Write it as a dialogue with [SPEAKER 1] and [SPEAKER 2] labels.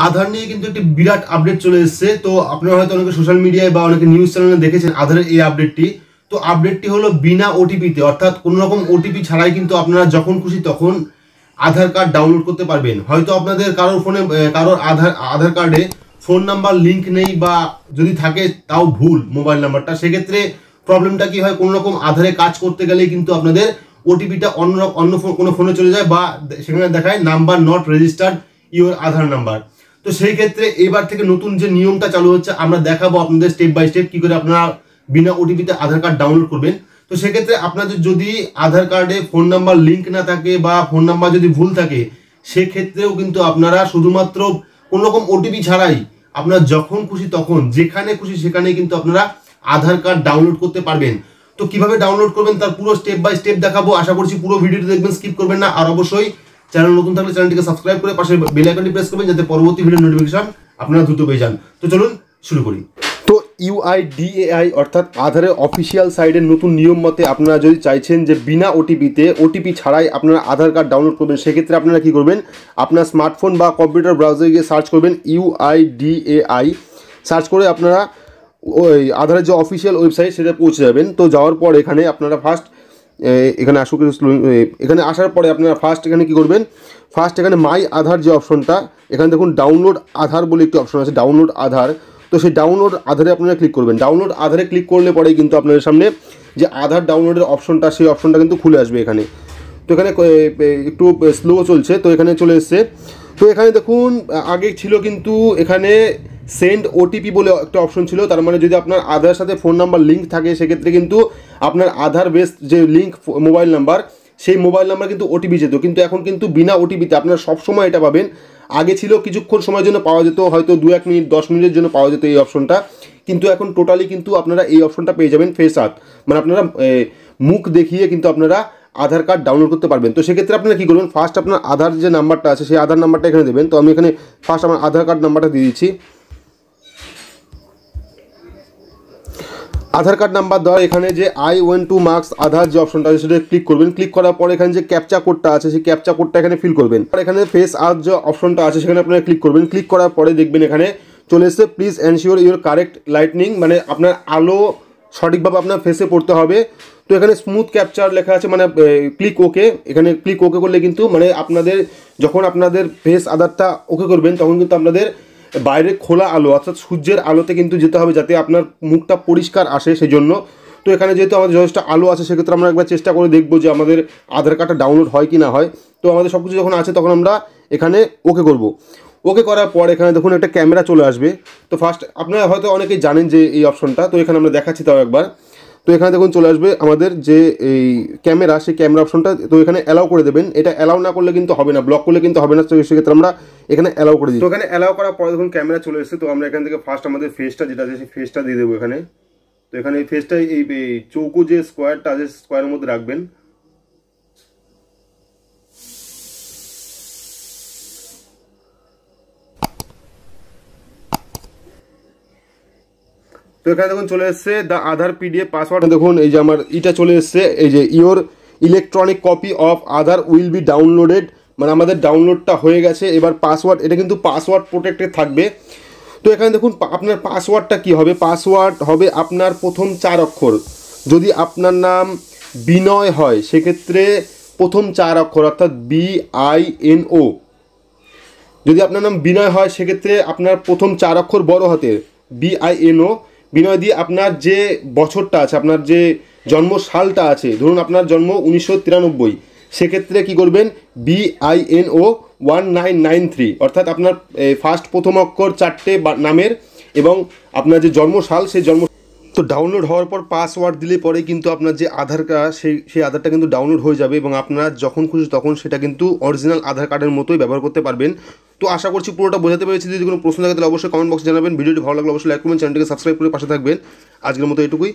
[SPEAKER 1] আধার নিয়ে কিন্তু একটি বিরাট আপডেট চলে এসেছে। তো আপনারা হয়তো অনেকে সোশ্যাল মিডিয়ায় বা অনেকে নিউজ চ্যানেলে দেখেছেন আধারের এই আপডেটটি। তো আপডেটটি হলো বিনা ওটিপিতে, অর্থাৎ কোনো রকম ওটিপি ছাড়াই কিন্তু আপনারা যখন খুশি তখন আধার কার্ড ডাউনলোড করতে পারবেন। হয়তো আপনাদের কারোর ফোনে কারোর আধার কার্ডে ফোন নাম্বার লিঙ্ক নেই, বা যদি থাকে তাও ভুল মোবাইল নাম্বারটা, সেক্ষেত্রে প্রবলেমটা কি হয়, কোনো রকম আধারে কাজ করতে গেলেই কিন্তু আপনাদের ওটিপিটা অন্য কোনো ফোনে চলে যায়, বা সেখানে দেখায় number not registered your Aadhaar number. তো সেই ক্ষেত্রে এবার থেকে নতুন যে নিয়মটা চালু হচ্ছে, আমরা দেখাবো আপনাদের স্টেপ বাই স্টেপ কি করে আপনারা বিনা ওটিপিতে আধার কার্ড ডাউনলোড করবেন। তো সেক্ষেত্রে আপনাদের যদি আধার কার্ডে ফোন নাম্বার লিঙ্ক না থাকে বা ফোন নাম্বার যদি ভুল থাকে, সেক্ষেত্রেও কিন্তু আপনারা শুধুমাত্র কোনো রকম ওটিপি ছাড়াই আপনারা যখন খুশি তখন যেখানে খুশি সেখানে কিন্তু আপনারা আধার কার্ড ডাউনলোড করতে পারবেন। তো কিভাবে ডাউনলোড করবেন তার পুরো স্টেপ বাই স্টেপ দেখাবো। আশা করছি পুরো ভিডিওটি দেখবেন, স্কিপ করবেন না। আর অবশ্যই চ্যানেল নতুন থাকলে চ্যানেলটিকে সাবস্ক্রাইব করে পাশে বেল আইকনটি প্রেস করবেন, যাতে পরবর্তী ভিডিও নোটিফিকেশন আপনারা দ্রুত পেয়ে যান। তো চলুন শুরু করি। তো UIDAI অর্থাৎ আধারের অফিসিয়াল সাইডের নতুন নিয়ম মতে আপনারা যদি চাইছেন যে বিনা ওটিপি ছাড়াই আপনারা আধার কার্ড ডাউনলোড করবেন, সেক্ষেত্রে আপনারা কি করবেন, আপনার স্মার্টফোন বা কম্পিউটার ব্রাউজারে গিয়ে সার্চ করবেন UIDAI। সার্চ করে আপনারা ওই আধারের যে অফিসিয়াল ওয়েবসাইট সেটা পৌঁছে যাবেন। তো যাওয়ার পর এখানে আপনারা এখানে এখানে আসার পরে আপনারা এখানে কি করবেন, এখানে মাই আধার যে অপশনটা, এখানে দেখুন ডাউনলোড আধার বলে একটি অপশন আছে, ডাউনলোড আধার। তো সেই ডাউনলোড আধারে আপনারা ক্লিক করবেন। ডাউনলোড আধারে ক্লিক করলে পরেই কিন্তু আপনাদের সামনে যে আধার ডাউনলোডের অপশনটা, সেই অপশনটা কিন্তু খুলে আসবে এখানে। তো এখানে একটু স্লো চলছে, তো এখানে চলে এসছে। তো এখানে দেখুন আগে ছিল কিন্তু এখানে সেন্ড ওটিপি বলে একটা অপশন ছিল, তার মানে যদি আপনার আধারের সাথে ফোন নাম্বার লিঙ্ক থাকে সেক্ষেত্রে কিন্তু আপনার আধার বেস যে লিঙ্ক মোবাইল নাম্বার, সেই মোবাইল নাম্বার কিন্তু ওটিপি যেত। কিন্তু এখন কিন্তু বিনা ওটিপিতে আপনারা সবসময় এটা পাবেন। আগে ছিল কিছুক্ষণ সময়ের জন্য পাওয়া যেত, হয়তো 2-1 মিনিট 10 মিনিটের জন্য পাওয়া যেত এই অপশনটা, কিন্তু এখন টোটালি কিন্তু আপনারা এই অপশনটা পেয়ে যাবেন ফেস আপ, মানে আপনারা মুখ দেখিয়ে কিন্তু আপনারা আধার কার্ড ডাউনলোড করতে পারবেন। তো সেক্ষেত্রে আপনারা কী করবেন, আপনার আধার যে নাম্বারটা আছে সেই আধার নাম্বারটা এখানে দেবেন। তো আমি এখানে আমার আধার কার্ড নাম্বারটা দিয়ে দিচ্ছি। আধার কার্ড নাম্বার দেওয়ার এখানে যে I-12 মার্কস আধার যে অপশনটা আছে সেটা ক্লিক করবেন। ক্লিক করার পর এখানে যে ক্যাপচা কোডটা আছে সেই ক্যাপচা কোডটা এখানে ফিল করবেন। আর এখানে ফেস আপ যে অপশনটা আছে সেখানে আপনারা ক্লিক করবেন। ক্লিক করার পরে দেখবেন এখানে চলে এসছে please ensure your correct lightning, মানে আপনার আলো সঠিকভাবে আপনার ফেসে পড়তে হবে। তো এখানে স্মুথ ক্যাপচার লেখা আছে, মানে ক্লিক ওকে। এখানে ক্লিক ওকে করলে কিন্তু মানে আপনাদের যখন আপনাদের ফেস আধারটা ওকে করবেন তখন কিন্তু আপনাদের বাইরে খোলা আলো অর্থাৎ সূর্যের আলোতে কিন্তু যেতে হবে, যাতে আপনার মুখটা পরিষ্কার আসে সেই জন্য। তো এখানে যেহেতু আমাদের যথেষ্ট আলো আছে, সেক্ষেত্রে আমরা একবার চেষ্টা করে দেখবো যে আমাদের আধার কার্ডটা ডাউনলোড হয় কি না হয়। তো আমাদের সব কিছু যখন আছে তখন আমরা এখানে ওকে করব। ওকে করার পর এখানে দেখুন একটা ক্যামেরা চলে আসবে। তো আপনারা হয়তো অনেকেই জানেন যে এই অপশনটা, তো এখানে আমরা দেখাচ্ছি তাও একবার। তো এখানে দেখুন চলে আসবে আমাদের যে এই ক্যামেরা, সেই ক্যামেরা অপশনটা। তো এখানে অ্যালাউ করে দেবেন। এটা অ্যালাউ না করলে কিন্তু হবে না, ব্লক করলে কিন্তু হবে না। তো সেক্ষেত্রে আমরা এখানে অ্যালাউ করে দিই। তো এখানে অ্যালাউ করার পরে দেখুন ক্যামেরা চলে এসেছে। তো আমরা এখান থেকে আমাদের ফেসটা যেটা আছে সেই ফেসটা দিয়ে দেবো এখানে। তো এখানে এই ফেসটা এই চৌকো যে স্কোয়ারটা আছে স্কোয়ারের মধ্যে রাখবেন। তো এখানে দেখুন চলে এসছে দ্য আধার PDF পাসওয়ার্ড। দেখুন এই যে আমার এটা চলে এসছে, এই যে your electronic copy of Aadhaar will be downloaded, মানে আমাদের ডাউনলোডটা হয়ে গেছে। এবার পাসওয়ার্ড, এটা কিন্তু পাসওয়ার্ড প্রোটেক্টেড থাকবে। তো এখানে দেখুন আপনার পাসওয়ার্ডটা কি হবে, পাসওয়ার্ড হবে আপনার প্রথম 4 অক্ষর। যদি আপনার নাম বিনয় হয় সেক্ষেত্রে প্রথম 4 অক্ষর অর্থাৎ BINO। যদি আপনার নাম বিনয় হয় সেক্ষেত্রে আপনার প্রথম 4 অক্ষর বড় হাতের BINO। বিনয় দিয়ে আপনার যে বছরটা আছে, আপনার যে জন্ম সালটা আছে, ধরুন আপনার জন্ম 1993, সেক্ষেত্রে কি করবেন BINO 1993, অর্থাৎ আপনার প্রথম অক্ষর 4টে নামের এবং আপনার যে জন্ম সাল সেই জন্ম। তো ডাউনলোড হওয়ার পর পাসওয়ার্ড দিলে পরে কিন্তু আপনার যে আধার কার্ড সেই আধারটা কিন্তু ডাউনলোড হয়ে যাবে, এবং আপনারা যখন খুশি তখন সেটা কিন্তু অরিজিনাল আধার কার্ডের মতোই ব্যবহার করতে পারবেন। তো আশা করছি পুরোটা বোঝাতে পেরেছি। যদি কোনো প্রশ্ন থাকে তাহলে অবশ্যই কমেন্ট বক্সে জানাবেন। ভিডিওটি ভালো লাগলে অবশ্যই লাইক করবেন, চ্যানেলটিকে সাবস্ক্রাইব করে পাশে থাকবেন। আজকের মতো এটুকুই।